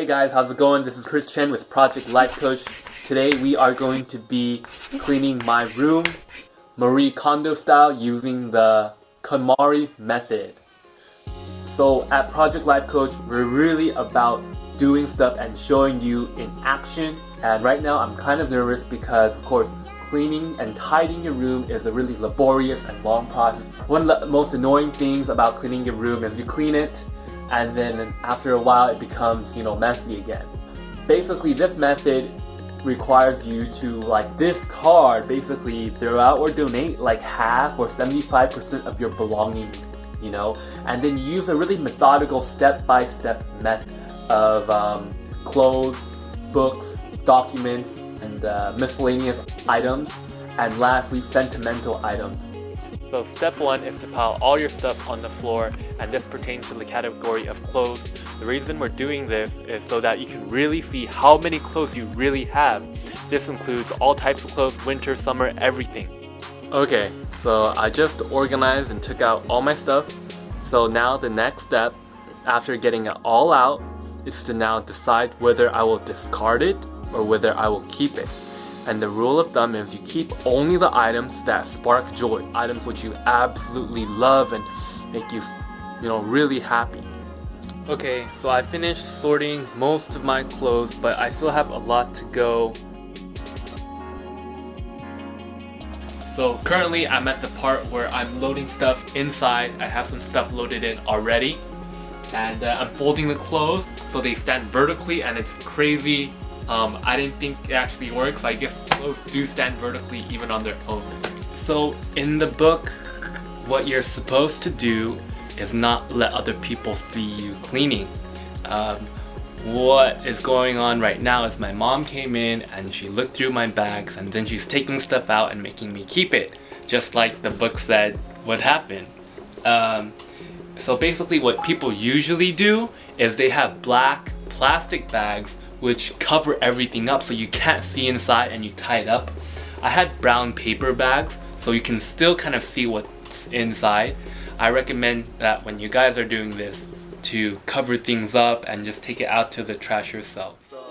guys, how's it going? This is Chris Chien with Project Lifecoach. Today we are going to be cleaning my room, Marie Kondo style, using the KonMari Method. So at Project Lifecoach, we're really about doing stuff and showing you in action. And right now I'm kind of nervous because, of course, cleaning and tidying your room is a really laborious and long process. One of the most annoying things about cleaning your room is you clean it and then after a while it becomes, messy again. Basically, this method requires you to discard, basically throw out or donate like half or 75% of your belongings, and then you use a really methodical step-by-step method of clothes, books, documents, and miscellaneous items, and lastly, sentimental items. So step one is to pile all your stuff on the floor, and this pertains to the category of clothes. The reason we're doing this is so that you can really see how many clothes you really have. This includes all types of clothes, winter, summer, everything. Okay, so I just organized and took out all my stuff. So now the next step, after getting it all out, is to now decide whether I will discard it or whether I will keep it. And the rule of thumb is you keep only the items that spark joy, items which you absolutely love and make you, really happy. Okay, so I finished sorting most of my clothes, but I still have a lot to go. So currently I'm at the part where I'm loading stuff inside. I have some stuff loaded in already. And I'm folding the clothes so they stand vertically, and it's crazy. I didn't think it actually works. I guess clothes do stand vertically even on their own. So in the book, what you're supposed to do is not let other people see you cleaning. What is going on right now is my mom came in and she looked through my bags, and then she's taking stuff out and making me keep it, just like the book said would happen. So basically what people usually do is they have black plastic bags which cover everything up so you can't see inside and you tie it up. I had brown paper bags so you can still kind of see what's inside. I recommend that when you guys are doing this to cover things up and just take it out to the trash yourself. So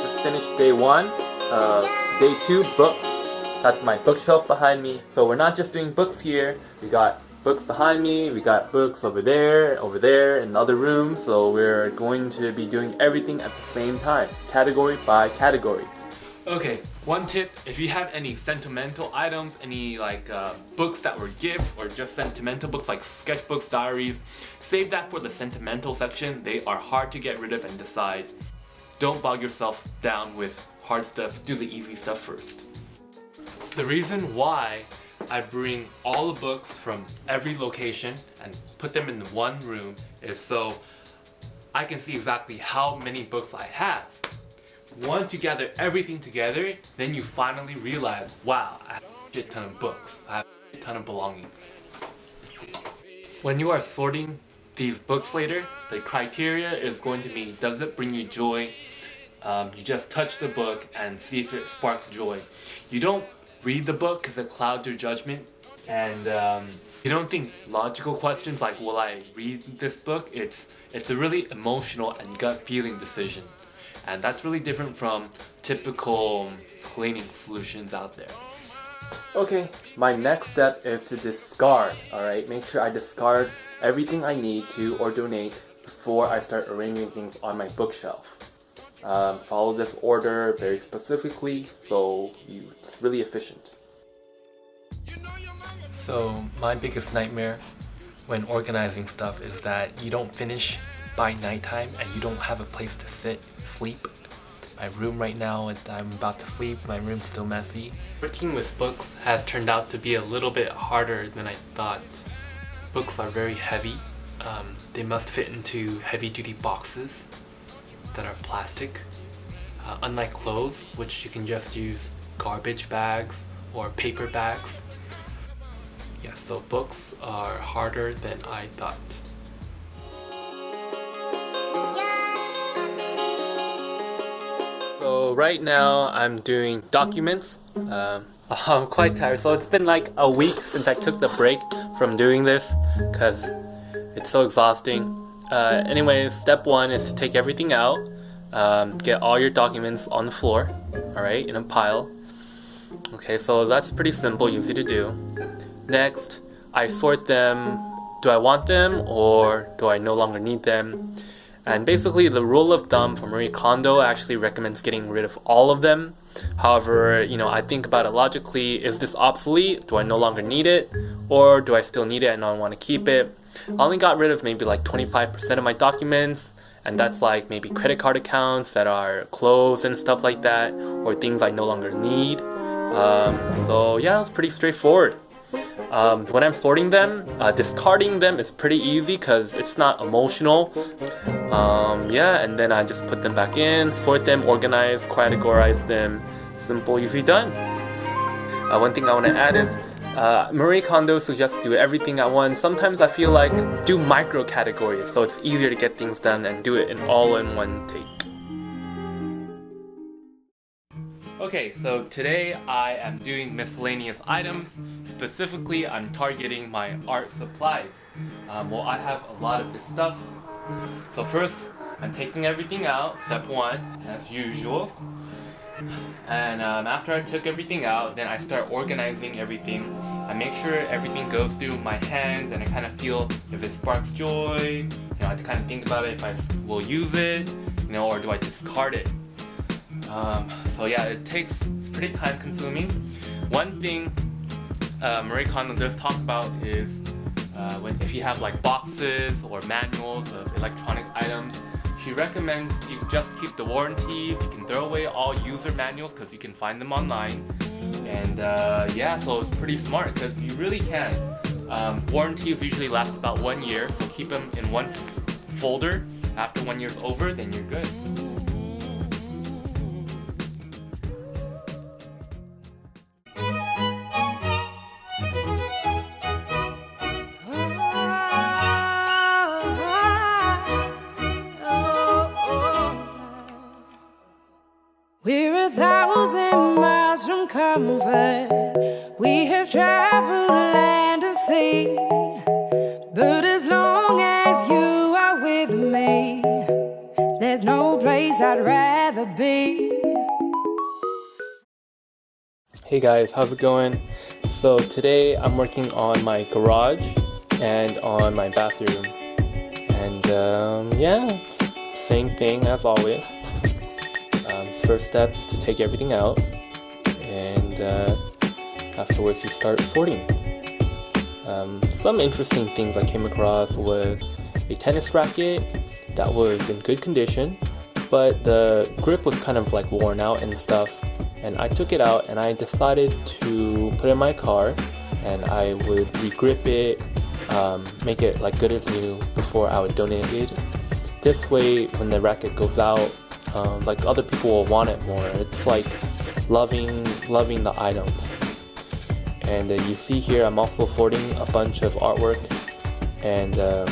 just finished day one. Day two, books. Got my bookshelf behind me. So we're not just doing books here. We got books behind me, we got books over there, in the other room. So we're going to be doing everything at the same time, category by category. Okay, one tip, if you have any sentimental items, any books that were gifts or just sentimental books like sketchbooks, diaries, save that for the sentimental section. They are hard to get rid of and decide. Don't bog yourself down with hard stuff, do the easy stuff first. The reason why I bring all the books from every location and put them in one room is so I can see exactly how many books I have. Once you gather everything together, then you finally realize, wow, I have a shit ton of books. I have a shit ton of belongings. When you are sorting these books later, the criteria is going to be, does it bring you joy? You just touch the book and see if it sparks joy. You don't read the book because it clouds your judgment, and you don't think logical questions like, will I read this book? It's a really emotional and gut feeling decision, and that's really different from typical cleaning solutions out there. Okay, my next step is to discard. Alright, make sure I discard everything I need to or donate before I start arranging things on my bookshelf. Follow this order very specifically so it's really efficient. So my biggest nightmare when organizing stuff is that you don't finish by nighttime and you don't have a place to sleep. My room right now, I'm about to sleep, my room's still messy. Working with books has turned out to be a little bit harder than I thought. Books are very heavy. They must fit into heavy-duty boxes that are plastic. Unlike clothes, which you can just use garbage bags or paper bags. Yeah, so books are harder than I thought. So right now I'm doing documents. I'm quite tired. So it's been like a week since I took the break from doing this because it's so exhausting. Anyway, step one is to take everything out. Get all your documents on the floor, alright, in a pile. Okay, so that's pretty simple, easy to do. Next, I sort them. Do I want them or do I no longer need them? And basically the rule of thumb for Marie Kondo actually recommends getting rid of all of them. However, I think about it logically. Is this obsolete? Do I no longer need it? Or do I still need it and I want to keep it? I only got rid of maybe like 25% of my documents, and that's like maybe credit card accounts that are closed and stuff like that, or things I no longer need. So yeah, it's pretty straightforward. When I'm sorting them, discarding them is pretty easy because it's not emotional. Yeah, and then I just put them back in, sort them, organize, categorize them. Simple, easy, done. One thing I want to add is Marie Kondo suggests do everything at once. Sometimes I feel like do micro categories so it's easier to get things done and do it all in one take. Okay, so today I am doing miscellaneous items. Specifically, I'm targeting my art supplies. Well, I have a lot of this stuff. So first, I'm taking everything out, step one, as usual. And after I took everything out, then I start organizing everything. I make sure everything goes through my hands and I kind of feel if it sparks joy. I kind of think about it if I will use it, or do I discard it. So yeah, it's pretty time consuming. One thing Marie Kondo does talk about is if you have like boxes or manuals of electronic items, she recommends you just keep the warranties. You can throw away all user manuals because you can find them online. And yeah, so it's pretty smart because you really can. Warranties usually last about 1 year, so keep them in one folder. After 1 year's over, then you're good. We're 1,000 miles from comfort. We have traveled land and sea. But as long as you are with me, there's no place I'd rather be. Hey guys, how's it going? So today I'm working on my garage and on my bathroom. And yeah, same thing as always. First step is to take everything out, and afterwards you start sorting. Some interesting things I came across was a tennis racket that was in good condition, but the grip was kind of like worn out and stuff, and I took it out and I decided to put it in my car and I would re-grip it, make it like good as new before I would donate it. This way when the racket goes out, like other people will want it more. It's like loving the items. And you see here I'm also sorting a bunch of artwork, and I'm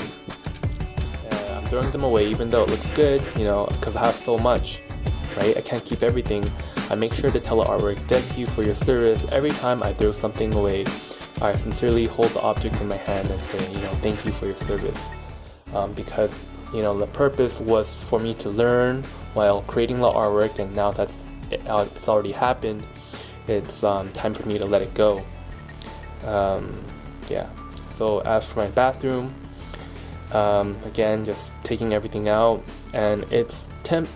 throwing them away even though it looks good, because I have so much, right? I can't keep everything. I make sure to tell the artwork, thank you for your service. Every time I throw something away, I sincerely hold the object in my hand and say, thank you for your service. Because the purpose was for me to learn while creating the artwork, and now that's it's already happened, it's time for me to let it go. Yeah, so as for my bathroom, again, just taking everything out, and it's tempting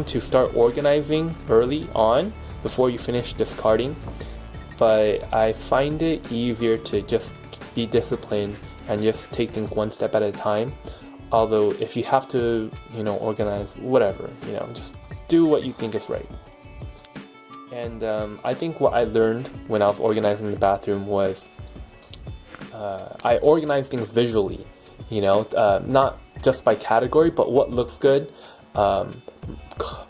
to start organizing early on before you finish discarding, but I find it easier to just be disciplined and just take things one step at a time. Although if you have to, organize, whatever, just do what you think is right. And I think what I learned when I was organizing the bathroom was I organize things visually, not just by category, but what looks good.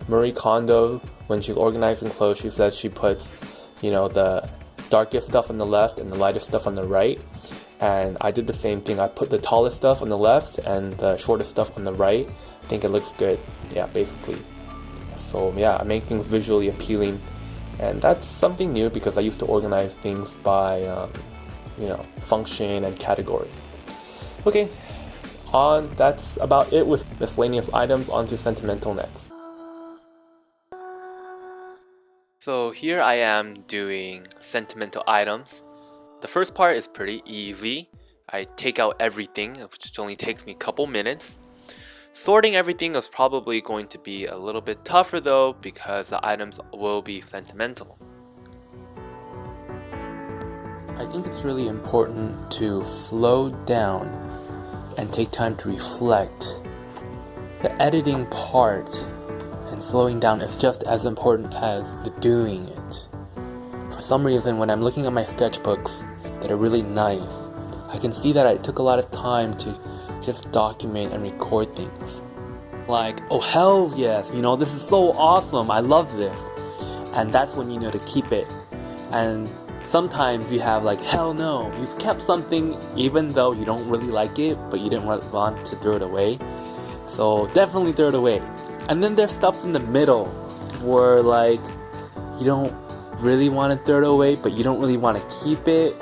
Marie Kondo, when she's organizing clothes, she says she puts, the darkest stuff on the left and the lightest stuff on the right. And I did the same thing. I put the tallest stuff on the left and the shortest stuff on the right. I think it looks good. Yeah, basically. So yeah, I make things visually appealing, and that's something new because I used to organize things by function and category. Okay, that's about it with miscellaneous items. On to sentimental next. So here I am doing sentimental items. The first part is pretty easy. I take out everything, which only takes me a couple minutes. Sorting everything is probably going to be a little bit tougher though, because the items will be sentimental. I think it's really important to slow down and take time to reflect. The editing part and slowing down is just as important as the doing it. For some reason, when I'm looking at my sketchbooks that are really nice, I can see that I took a lot of time to just document and record things. Like, oh hell yes, this is so awesome, I love this. And that's when you know to keep it. And sometimes you have like, hell no, you've kept something even though you don't really like it, but you didn't want to throw it away. So definitely throw it away. And then there's stuff in the middle where like you don't really want to throw it away, but you don't really want to keep it.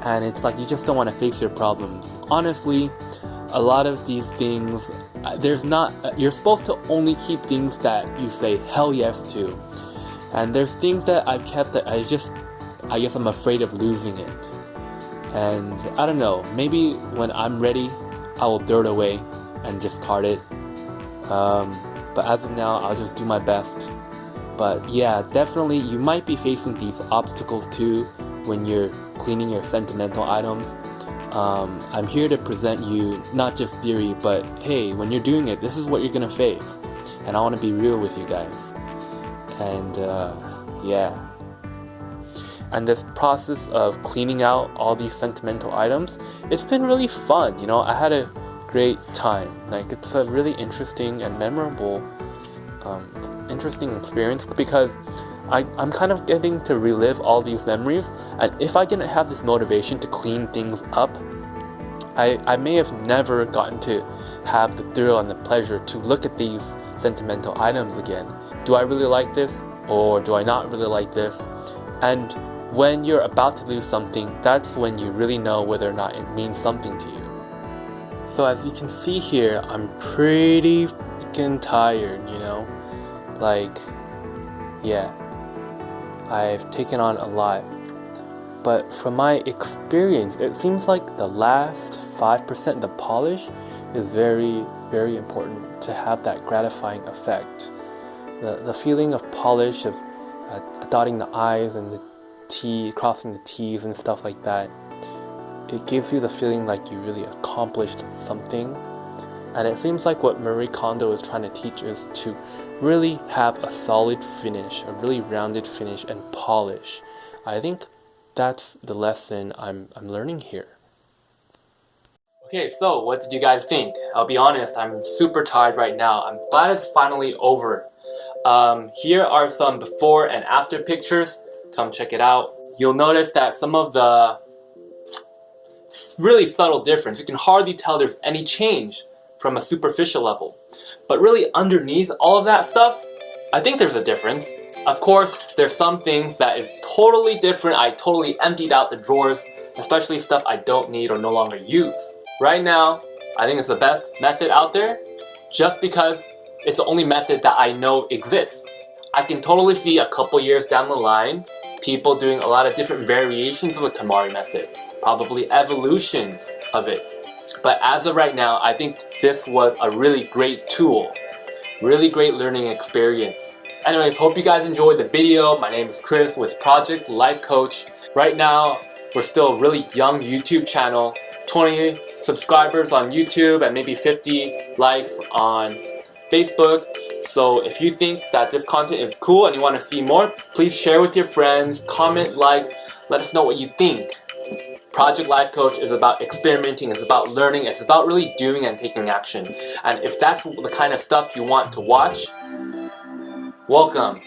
And it's like you just don't want to face your problems. Honestly, a lot of these things, you're supposed to only keep things that you say hell yes to. And there's things that I've kept that I guess I'm afraid of losing it. And I don't know, maybe when I'm ready, I will throw it away and discard it. But as of now, I'll just do my best. But yeah, definitely you might be facing these obstacles too when you're cleaning your sentimental items. I'm here to present you not just theory, but hey, when you're doing it, this is what you're gonna face. And I want to be real with you guys. And yeah. And this process of cleaning out all these sentimental items, it's been really fun. I had a great time. Like, it's a really interesting and memorable interesting experience because I'm kind of getting to relive all these memories. And if I didn't have this motivation to clean things up, I may have never gotten to have the thrill and the pleasure to look at these sentimental items again. Do I really like this, or do I not really like this? And when you're about to lose something, that's when you really know whether or not it means something to you. So as you can see here, I'm pretty freaking tired, Like, yeah, I've taken on a lot. But from my experience, it seems like the last 5%, the polish, is very, very important to have that gratifying effect. The feeling of polish, of dotting the I's and the T, crossing the T's and stuff like that, it gives you the feeling like you really accomplished something. And it seems like what Marie Kondo is trying to teach is to really have a solid finish, a really rounded finish and polish. I think that's the lesson I'm learning here. Okay, so what did you guys think? I'll be honest, I'm super tired right now. I'm glad it's finally over. Here are some before and after pictures. Come check it out. You'll notice that some of the really subtle difference, you can hardly tell there's any change from a superficial level. But really underneath all of that stuff, I think there's a difference. Of course, there's some things that is totally different. I totally emptied out the drawers, especially stuff I don't need or no longer use. Right now, I think it's the best method out there just because it's the only method that I know exists. I can totally see a couple years down the line, people doing a lot of different variations of the KonMari method, probably evolutions of it. But as of right now, I think this was a really great tool, really great learning experience. Anyways, hope you guys enjoyed the video. My name is Chris with Project Lifecoach. Right now, we're still a really young YouTube channel, 20 subscribers on YouTube and maybe 50 likes on Facebook. So if you think that this content is cool and you want to see more, please share with your friends, comment, like, let us know what you think. Project Lifecoach is about experimenting, it's about learning, it's about really doing and taking action. And if that's the kind of stuff you want to watch, welcome.